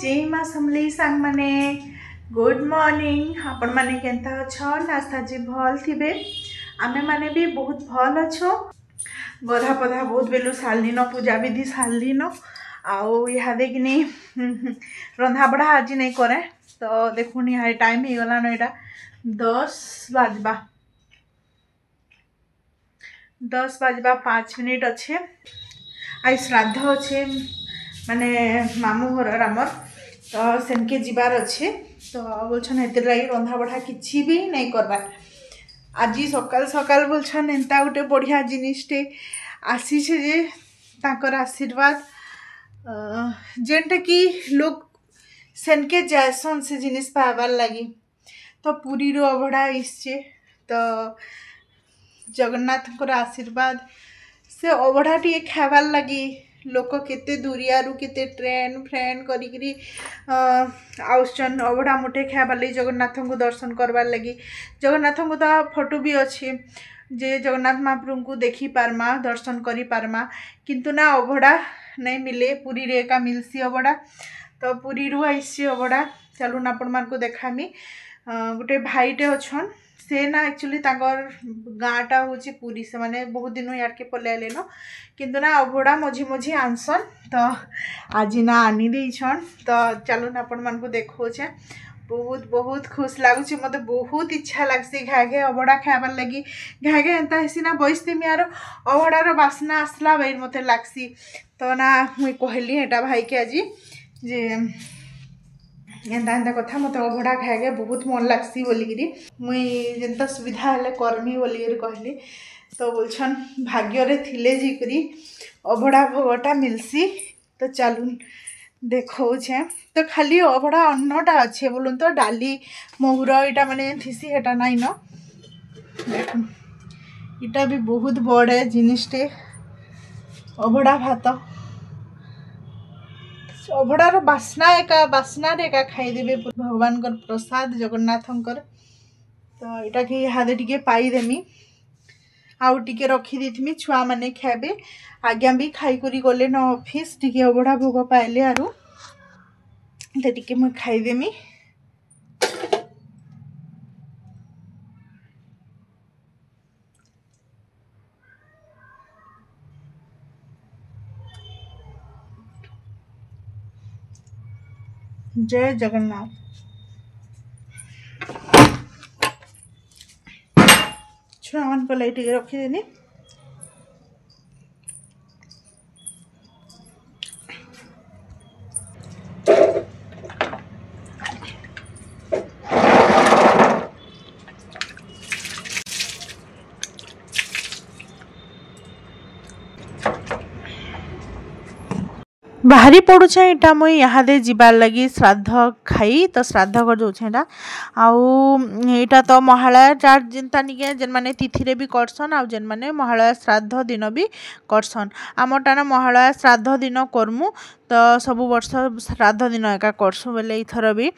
जय माँ समली सांग माने गुड मॉर्निंग। आपण माने केंता अछो नास्ता जी भल थिबे। आमे माने भी बहुत भल अछो। गधा पधा बहुत बेलू सालिन पूजा विधि सालिन आउ इहादे कि नहीं रंधा बढ़ा आज नहीं करे तो देखुनी यहाँ टाइम हो गला ना यहाँ 10 बाजबा 5 मिनिट अच्छे। आई श्राद्ध अच्छे माने मामू घर आमर तो सेनके जीवार अच्छे तो बोलछन हेतिर लगी रंधा बढ़ा किसी भी नहीं करबार। आज सकाल सकाल बोलछन एंता गोटे बढ़िया जिनिसटे आसी जे ताकर आशीर्वाद जेनटा कि लोग सेनके जायसन से जिनिस पाबार लगी तो पूरी रो अभड़ा इसचे तो जगन्नाथ आशीर्वाद से अभड़ा टे खाबार लगी लोक केते दूरियारू केते ट्रेन फ्रेंड करी आउसन अभड़ा मुठे खाबार लगी जगन्नाथ को दर्शन करबार लगी। जगन्नाथ को तो फोटो भी अच्छे जे जगन्नाथ महाप्रभु को देखी पारमा दर्शन करी पारमा किंतु ना अभड़ा नहीं मिले पूरी रे का मिलसी अभड़ा तो पूरी रू आईसी अभड़ा चलून आपण मान को देखामी। गोटे भाईटे अच्छन से ना एक्चुअली गाँटा हूँ पूरी से माने बहुत दिन यार पले आले न किंतु ना अभड़ा मझी मझी आनसन तो आज ना आनी देछन तो चलून आपण मान को देखोचे। बहुत बहुत खुश लगुच मत बहुत इच्छा लगसी घाए घाए अभड़ा खाबार लगी घाए घाए एंता हेसी ना बैसमी यार अभड़ार बास्ना आसला भाई मत लगसी तो ना मुई कहली एटा भाई के आज जे एंता एंता कथा मत अभड़ा खाए घाए बहुत मन लगसी बोलिकी मुई जेनता सुविधा हेले करमी बोलिकी कहली तो बोलछन भाग्य थिले जीकरी अभड़ा भोगटा मिलसी तो चलून देखो तो खाली अभड़ा अन्नटा अच्छे बोलूँ तो डाली महुर यहाँ माने थीसी हेटा नाई न देख इटा भी बहुत बड़े जिनिसटे अभड़ा भात अभड़ार बास्ना एका खाईदेवे भगवान प्रसाद जगन्नाथंकर तो यहाँ के हादे टिके पाईदेमी आउ टिके रखी देथमी छुआ माने खाबे आज्ञा भी खाई करी गले न ऑफिस टिके अभड़ा भोग पाइले आरु तो टिके मुझे खाईदेमी। जय जगन्नाथ। छुआ मान को लाइट रखी देनी बाहरी पड़ुछे इटा मुई यहाँ दे जीवार लगी श्राद्ध खाई तो श्राद्ध कर दौछे आउ इटा तो महालया जार जिनता निके जेन माने तिथि रे भी करसन आउ जेन माने महालया श्राद्ध दिन भी करसन आमटा ना महालया श्राद्ध दिन करमु तो सब वर्ष श्राद्ध दिन एका करसु बेले इथर भी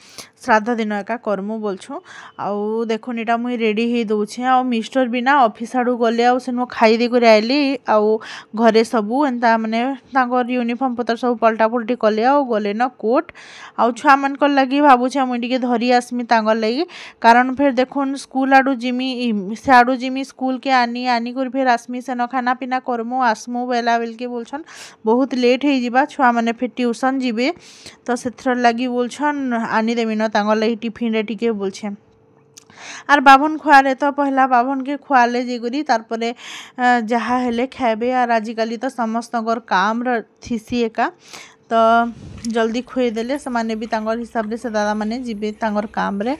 श्राद्ध दिन एका करमु बोलछु आउ देखुन इटा मुई रेडी हे दउछे आउ मिस्टर बिना ऑफिस आडू गले आउ सेन खाई दे कर आइली आउ घरे सबू एंता माने तांकर यूनिफॉर्म पतर सब पलटा पुलटी कले आउ गले न कोट आउ छुआ मन को लगी भाबुछे मुई टिके धरी आसमी तांगर लगी कारण फिर देखुन स्कूल आडू जिमी से आडू जिमी स्कूल के आनी कर फिर आसमी सेन खाना पीना करमु आसमु बेला बेल के बोलछन बहुत लेट हो जिबा छुआ माने फिर ट्यूशन जीवे तो सेथर लगी बोलछन आनी देमी न तांगर लगी टिफिन रे टिके बोलछे आर बाभन खुआले तो पहला बाभन के खुआले जेगरी तारपरे जहा हेले खाबे आर आजिकली तो समस्तकर काम थीसी एका तो जल्दी खुए देले से भी तांगर हिसाब से दादा माने जीवे तांगर काम रे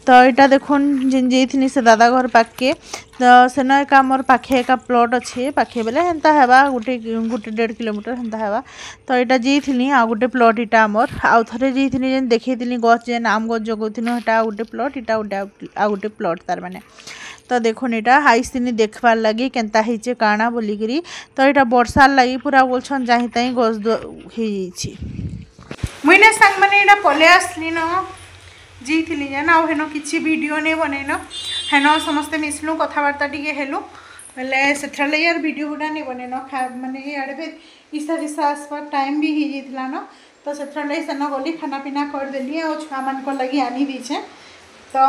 तो इटा देखुन जिन जेथिनी से दादा घर पाके तो सेन एका मोर पाखे एका प्लॉट अच्छे पाखे बेले हेन्ता हेबा गोटे 1.5 किलोमीटर हेन्ता हेबा तो इटा जेथिनी आ गोटे प्लॉट इटा मोर आउ थरे जेथिनी जेन देखैथिनी गछ जेन आम गछ जगौथिनो हेटा गोटे प्लॉट इटा गोटे प्लॉट तार माने तो देखुन इटा आइसिनी देखबार लगी केनता हिचे काना बोलिकी तो इटा वर्षार लगी पूरा बोलछन जाही ताई गछ हो मुई ना सांग माने इटा पले आसली न जीथिली जान आउ हेनो किछि वीडियो नहीं बनैन हेनो समस्ते मिसलु कथबार्ता टिके हेलु बेले सेथरा यार वीडियो गुडा नहीं बनैन माने याडे फिर ईसा आसबार टाइम भी हो जाइथिला न तो से सेन गली खाना पीना करदेली और छुआ मान लगी आनी दीछे। तो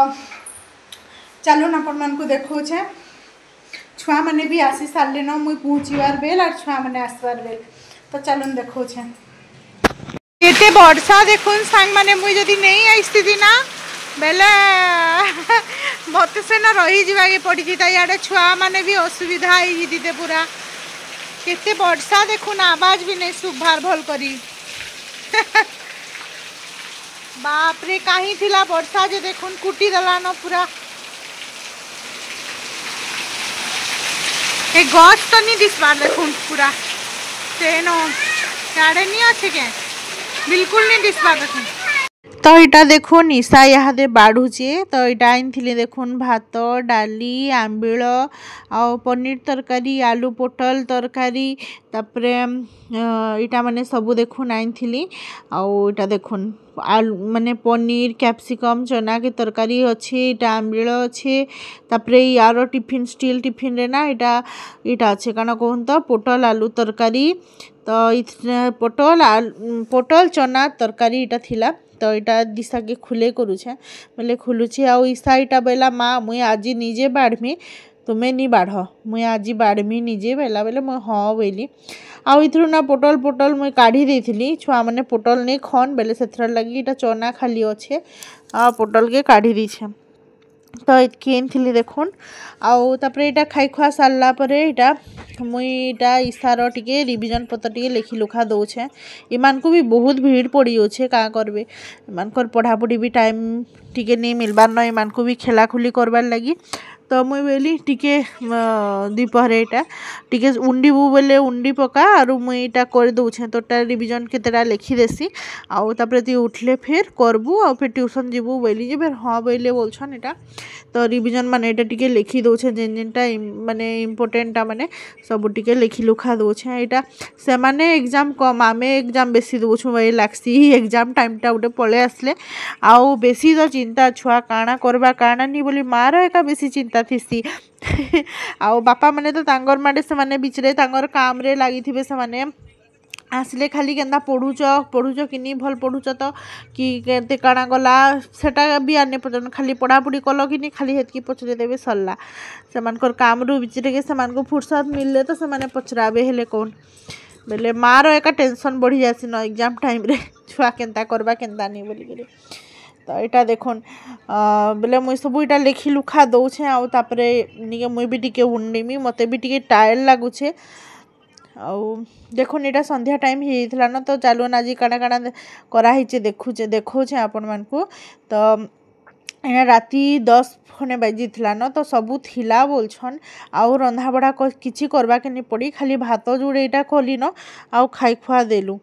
चलून आपण मान को देखौछे छुआ मैंने भी आसी सारे न मुई पहुँचबार बेल और छुआ मैंने आसबार बेल। तो चलून देखौछे केते वर्षा देखुन सांग माने मुई जदी नहीं आइस्ती ना बेले मत से न रही जीवा के पड़ी थी याडे छुआ माने भी असुविधा आई जीते पूरा केते वर्षा देखुन आवाज भी नहीं सुभार भल करी बाप रे कहीं थिला वर्षा जे देखुन कुटी दला न पूरा ए गछ तो नहीं दिसबार देखुन पूरा तेनो याडे नहीं अच्छे के बिल्कुल नहीं दिसबार देखुन। तो यहाँ देखुन ईशा यहाँ बाढ़ुचे तो यहाँ आनी देखुन भात डाली आंबिल आ पनीर तरकारी आलू पोटल तरकारी तापरे इटा माने सबू देखुन आनी आटा देखुन आलू माने पनीर कैप्सिकम चना के तरकारी अच्छे इटा आंबिल अच्छे तापरे यार टिफिन स्टील टिफिन रे ना इटा अच्छे काना कहून तो पोटल आलू तरकारी तो पोटल चना तरकारी इटा थिला। तो यहाँ दिशा के खुले करुछे बोले खुलुछे आ ईशा इटा बेला माँ मुई आज निजे बाढ़मी तुम्हें नहीं बाढ़ मुई आज बाढ़मी निजे बेला बेले मुई हाँ बोली आउ इथरू ना पोटल पोटल मुई काढ़ी देथिली छुआ माने पोटल नहीं खन बेले से लगी इटा चना खाली अच्छे आ पोटल के काढ़ी दीछे। तो इतकी थी देखुन आउे यहाँ खाई खुआ सारा पर यहाँ मुई इटा ईशार टिके रिविजन पत्र टिके लिखि लुखा दौचे इमान को भी बहुत भीड़ पड़ी अच्छे क्या करबे इमानकर पढ़ापढ़ी भी टाइम टिके नहीं मिलबार न इमान को भी खेलाखुली करबार लगी। तो मुई बोली टिके दीपहर यहाँ टिके उंडीबू बोले उंडी पका और मुई यहाँ कर दौचे तो रिविजन केतेटा लिखिदेसी आउे तु उठले फिर करबू आ फिर ट्यूशन जीवू बोली जे फिर हाँ बोले बोलछन यहाँ तो रिविजन माने यहाँ टिके लिखि दौचे जेन जेनटा माने इम्पोर्टेंटा माने सब टिके लिखि लुखा दौचे यहाँ से माने एग्जाम कम आमे एग्जाम बेसी दौछू भाई लागसी एग्जाम टाइमटा गोटे पले आसले आउ बेसी तो चिंता छुआ काଣା करबा काଣା नहीं बोली मार एका बेसी चिंता थीसी आउ बापा माने तो तांगर माडे से माने बिचरे तांगर काम रे लागी थिबे से माने आसले खाली केन्ता पढ़ुच कि नहीं भल पढ़ुच तो कि केते काଣା गला सेटा भी आने पर्यटन खाली पढ़ापढ़ी कल कि नहीं खाली हेतकी पचरे देवे सरला सेमानकर काम रु बिचरे के सेमानको फुर्सत मिलले तो सेमाने पचराबे हेले कौन बेले मार एका टेंशन बढ़ी जासी न एग्जाम टाइम रे छुआ केन्ता करबा केन्ता नहीं बोली करे। तो यहाँ देखुन बोले मुई सब यहाँ लिखि लुखा दौचे आउे निके मुई भी टिके उंडीमी मते भी टिके टायर लगुचे आउ देखुन यहाँ संध्या टाइम होता न तो चलुन आज काଣା काଣା कराही देखौचे आपण मानकु। तो यहाँ राति 10 खने बाजी न तो सबू थिला बोलछन आउ रंधा बढ़ा किछि करबा के नहीं पड़ी खाली भात जोड़े यहाँ कली न आउ खाई खुआ देलु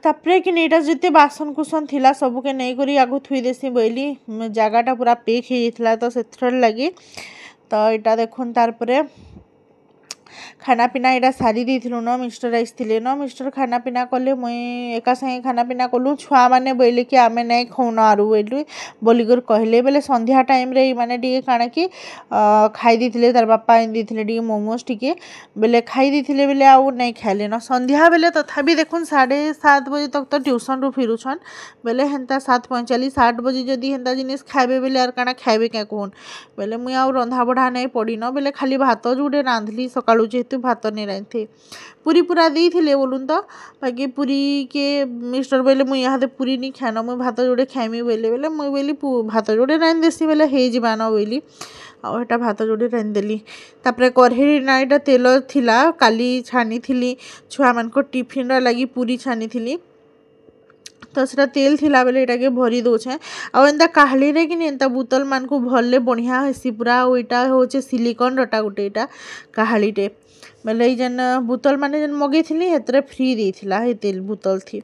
तापरे कि यहाँ जिते बासन कुसन थिला सबू के नहीं करी आगु थुई देसी बोली जगहटा पूरा पेक हो तो से लगी। तो यहाँ देखुन तारपरे खाना पीना यहाँ सारी देथिलु न मिस्टर आइसथिले न मिस्टर खाना पीना कले मुई एका संगे खाना पीना कलु छुआ माने बोले कि आमे नहीं खाऊन आरु बोलिकर कहले बेले संध्या टाइम रे माने टिके काଣା कि खाई देथिले तार बापा आइन देथिले टिके मोमोज टिके बेले खाई देथिले बेले आउ नहीं खाइले न संध्या बेले तथापि देखुन 7:30 बजे तक तो ट्यूशन रु फिरुछन बेले हेन्ता 7:45 8 बजे जदि हेन्ता जिनिस खाइबे बेले आर काଣା खाइबे क्या कहून बेले मुई आउ रंधा बढ़ा नहीं पड़ी न बेले खाली भात जोड़े रांधली सकाळु जेहेतु भात नहीं रांधे पूरी पूरा देथिले बोलुन तो बाकी पूरी के मिस्टर बोले मुई यहाँ पूरी नहीं खान मुई भात जोड़े खाइमी बोले बेले मुई बोली भात जोड़े रांधि देसी बेले हे जिबान बोली आटा भात जोड़े रांधिदेली तापरे कढ़ेई ना यहाँ तेल थिला काली छानी थी छुआ मान टिफिन लगी पूरी छानी थी तो सेटा तेल थिला बेले एटा के भरी दौचे आ एंता काहली रे कि एंता बोतल मान को भरले बढ़िया हेसी पूरा ओइटा होचे सिलिकॉन रटा गोटे एटा काहलीटे बेले जेन बोतल माने जेन मगे थिली हेतरे फ्री देथिला हे तेल बोतल थी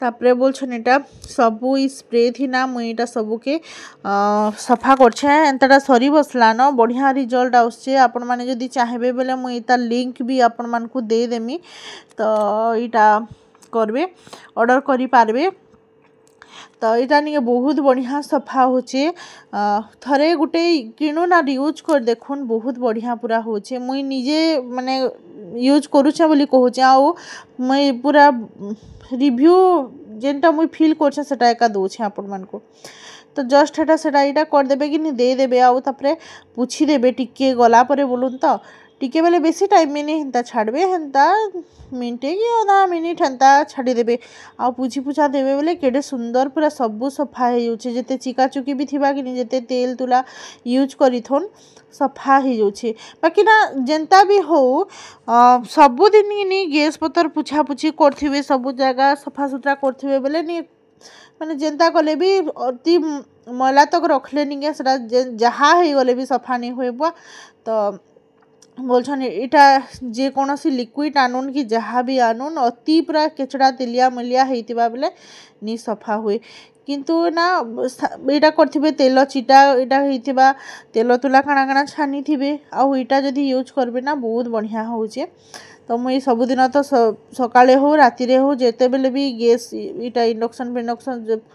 तापरे बोलछन एटा सबू स्प्रे थी ना मुई एटा सबू के सफा करछे एंताटा सरी बसला न बढ़िया रिजल्ट आउछे आपण माने जदी चाहेबे बेले मुई एटा लिंक भी आपण मान को दे देमी तो एटा करबे ऑर्डर करि पारबे। तो यहाँ नहीं बहुत बढ़िया सफा होचे थरे गोटे किणु ना यूज कर देखुन बहुत बढ़िया पूरा होचे मुई निजे माने यूज करूछे बोली कहूचे आउ मुई पूरा रिव्यू जेनटा मुई फील करछे सेटा एका दउछे आपण मानकु। तो जस्ट हेटा सेटा एटा कर देबे कि दे देबे आउ तापरे पुछि देबे टिके गला परे बोलुन तो टिके बेले बेसी टाइम में नहीं हेन्ता छाड़बे हेन्ता मिनटे कि आधा मिनिट हेन्ता छाड़ी देबे आ पुछि पुछा देबे बेले केडे सुंदर पूरा सबु सफा हो जाउछे। जेते चिका चुकी भी थिबा कि जेते तेल तुला यूज करिथोन सफा हो जाउछे। बाकी ना जेनता भी हो सबु दिन नी गैस पतर पुछा पुछी करथिबे सबु जगह सफा सुथरा करथिबे बेले नी माने जेनता कले भी अति मैला तक रखले नी सेटा जहा हो गले भी सफा नहीं होइबा। तो बोलछन इटा जे कोनोसी लिक्विड आनुन कि जहाँ भी आनुन अति पूरा केचड़ा तेलिया मलिया हेतिबा बेले नी सफा हुए। किंतु ना एटा करथिबे तेल चिटा एटा हेतिबा तेल तुला काना काना छानी थिबे आ इटा जदी यूज करबे ना बहुत बढ़िया होउचे। तो मुई सबुदिन तो सकाळे हो राति रे हो जेते बेले भी गैस इटा इंडक्शन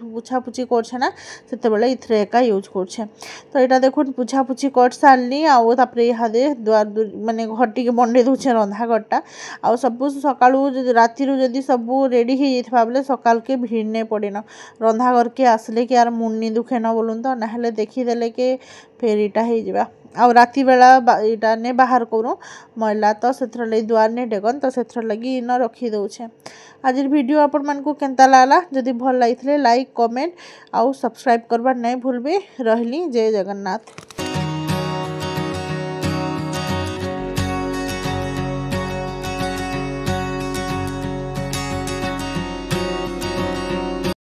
पुछा पुछी करछे ना सेते बेले इथरे एका यूज करछे। तो एटा देखुन पुछा पुछी कर सारली आउ तापरे इहादे द्वार माने घर टिके बंडे दउछे रंधा घरटा आउ सबु सकाळु राति रु जदी सबु रेडी हे जेथबा बेले सकाल के भीड़ ने पड़े न रंधा घर के आसले कि यार मुंडी दुखे न बोलुन तो नाहले देखि देले के फेर इटा हे जिबा आउ राति बेला इटा ने बाहर करू मैला तो सेथर लई द्वार ने डेगन तो सेथर लगी इन रखी दउछे। आज वीडियो आपण मानकु केनता लागला जदी भल लागिथले लाइक कमेंट आउ सब्सक्राइब करबा नै भूलबे। रहली जय जगन्नाथ।